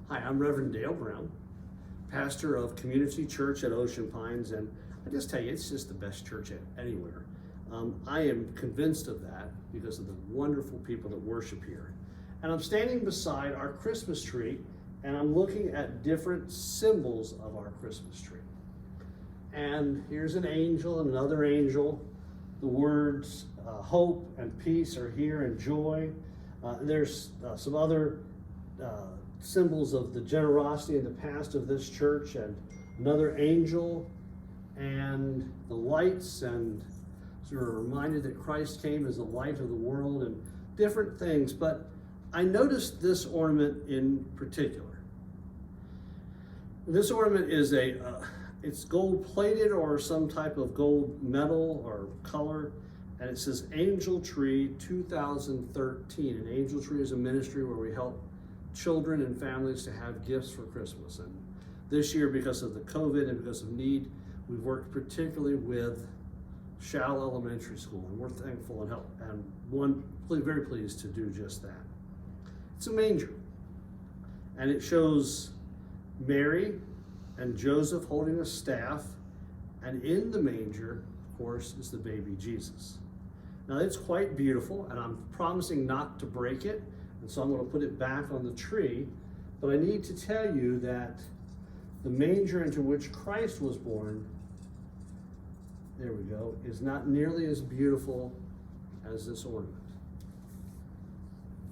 Hi, I'm Reverend Dale Brown, pastor of Community Church at Ocean Pines, and I just tell you, it's just the best church anywhere. I am convinced of that because of the wonderful people that worship here. And I'm standing beside our Christmas tree, and I'm looking at different symbols of our Christmas tree. And here's an angel, another angel. The words hope and peace are here, and joy. There's some other symbols of the generosity in the past of this church, and another angel, and the lights, and so we're reminded that Christ came as the light of the world, and different things. But I noticed this ornament in particular. This ornament is it's gold plated or some type of gold metal or color, and it says Angel Tree 2013. And Angel Tree is a ministry where we help children and families to have gifts for Christmas. And this year, because of the COVID and because of need, we've worked particularly with Shall Elementary School, and we're thankful and very pleased to do just that. It's a manger, and it shows Mary and Joseph holding a staff, and in the manger, of course, is the baby Jesus. Now, it's quite beautiful, and I'm promising not to break it, and so I'm going to put it back on the tree. But I need to tell you that the manger into which Christ was born, there we go, is not nearly as beautiful as this ornament.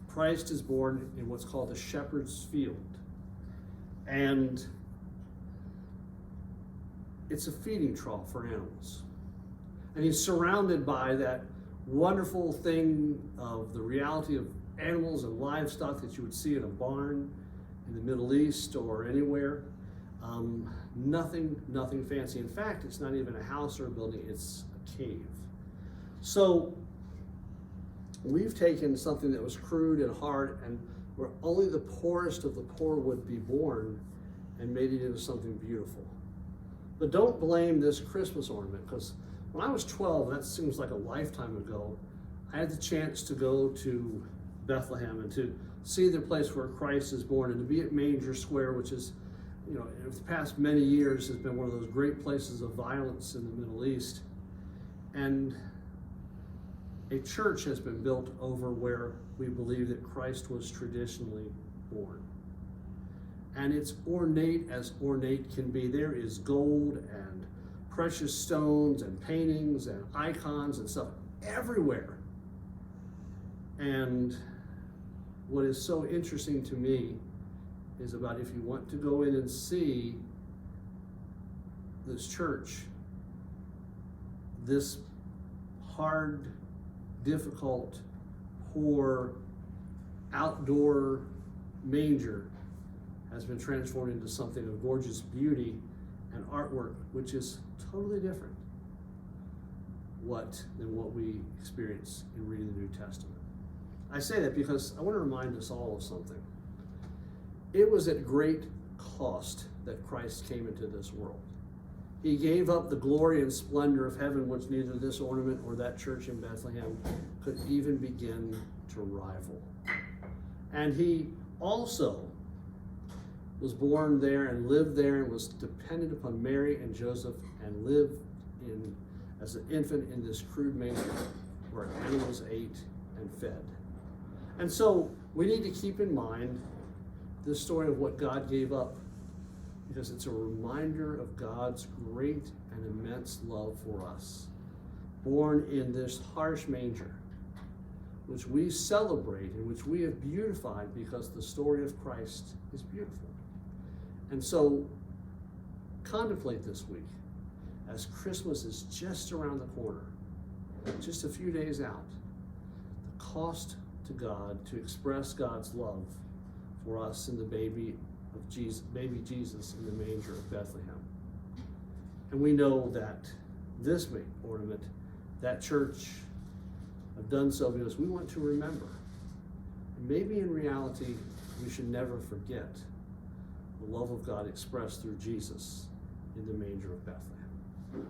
Christ is born in what's called a shepherd's field. And it's a feeding trough for animals. And he's surrounded by that wonderful thing of the reality of animals and livestock that you would see in a barn in the Middle East or anywhere. Nothing fancy. In fact, it's not even a house or a building, it's a cave. So we've taken something that was crude and hard, and where only the poorest of the poor would be born, and made it into something beautiful. But don't blame this Christmas ornament, because when I was 12, that seems like a lifetime ago, I had the chance to go to Bethlehem and to see the place where Christ is born, and to be at Manger Square, which is, in the past many years has been one of those great places of violence in the Middle East. And a church has been built over where we believe that Christ was traditionally born. And it's ornate as ornate can be. There is gold and precious stones and paintings and icons and stuff everywhere. And what is so interesting to me is about, if you want to go in and see this church, this hard, difficult, poor, outdoor manger has been transformed into something of gorgeous beauty and artwork, which is totally different than what we experience in reading the New Testament. I say that because I want to remind us all of something. It was at great cost that Christ came into this world. He gave up the glory and splendor of heaven, which neither this ornament or that church in Bethlehem could even begin to rival. And he also was born there and lived there and was dependent upon Mary and Joseph and lived as an infant in this crude manger where animals ate and fed. And so we need to keep in mind this story of what God gave up, because it's a reminder of God's great and immense love for us, born in this harsh manger, which we celebrate and which we have beautified because the story of Christ is beautiful. And so contemplate this week, as Christmas is just around the corner, just a few days out, the cost to God to express God's love for us in the baby Jesus in the manger of Bethlehem. And we know that this ornament, that church, have done so because we want to remember. And maybe in reality, we should never forget the love of God expressed through Jesus in the manger of Bethlehem.